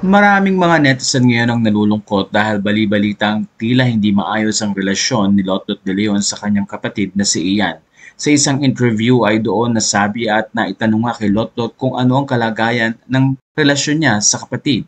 Maraming mga netizen ngayon ang nalulungkot dahil bali-balitang tila hindi maayos ang relasyon ni Lotlot de Leon sa kanyang kapatid na si Ian. Sa isang interview ay doon nasabi at naitanong nga kay Lotlot kung ano ang kalagayan ng relasyon niya sa kapatid.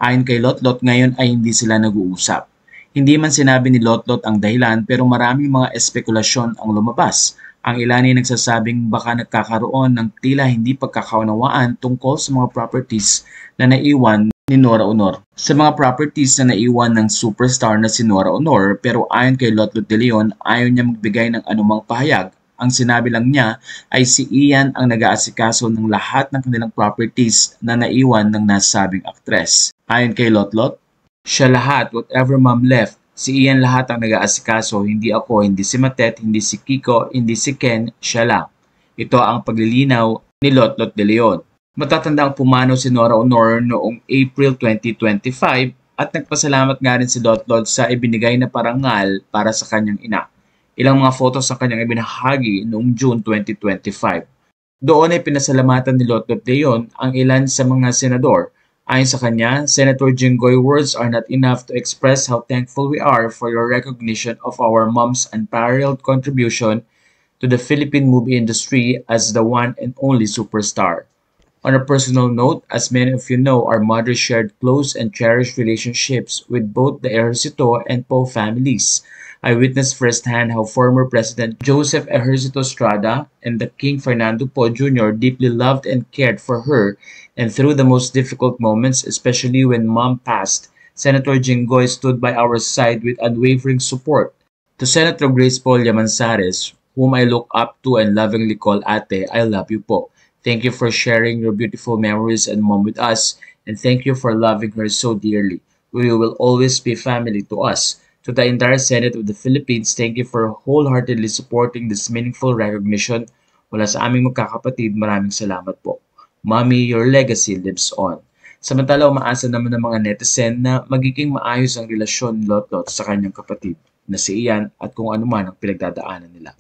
Ayon kay Lotlot, ngayon ay hindi sila nag-uusap. Hindi man sinabi ni Lotlot ang dahilan pero maraming mga espekulasyon ang lumabas. Ang ilan ay nagsasabing baka nagkakaroon ng tila hindi pagkakaunawaan tungkol sa mga properties na naiwan ni Nora Honor. Sa mga properties na naiwan ng superstar na si Nora Honor, pero ayon kay Lotlot de Leon, ayaw niya magbigay ng anumang pahayag. Ang sinabi lang niya ay si Ian ang nag-aasikaso ng lahat ng kanilang properties na naiwan ng nasabing aktres. Ayon kay Lotlot, siya lahat, whatever mom left, si Ian lahat ang nag-aasikaso, hindi ako, hindi si Matet, hindi si Kiko, hindi si Ken, siya lang. Ito ang paglilinaw ni Lotlot de Leon. Matatandang pumanaw si Nora Honor noong April 2025 at nagpasalamat nga rin si Lotlot sa ibinigay na parangal para sa kanyang ina. Ilang mga photos ang kanyang ibinahagi noong June 2025. Doon ay pinasalamatan ni Lotlot de Leon ang ilan sa mga senador. Ayon sa kanya, Senator Jinggoy, words are not enough to express how thankful we are for your recognition of our mom's unparalleled contribution to the Philippine movie industry as the one and only superstar. On a personal note, as many of you know, our mother shared close and cherished relationships with both the Ejercito and Poe families. I witnessed firsthand how former President Joseph Ejercito Estrada and the King Fernando Poe Jr. deeply loved and cared for her, and through the most difficult moments, especially when Mom passed, Senator Jinggoy stood by our side with unwavering support. To Senator Grace Polya Manzares, whom I look up to and lovingly call Ate, I love you po. Thank you for sharing your beautiful memories and mom with us, and thank you for loving her so dearly. We will always be family to us. To the entire Senate of the Philippines, thank you for wholeheartedly supporting this meaningful recognition. Mula sa aming magkakapatid, maraming salamat po. Mommy, your legacy lives on. Samantala, umaasa naman ng mga netizen na magiging maayos ang relasyon ni Lotlot sa kanyang kapatid na si Ian at kung ano man ang pinagdadaanan nila.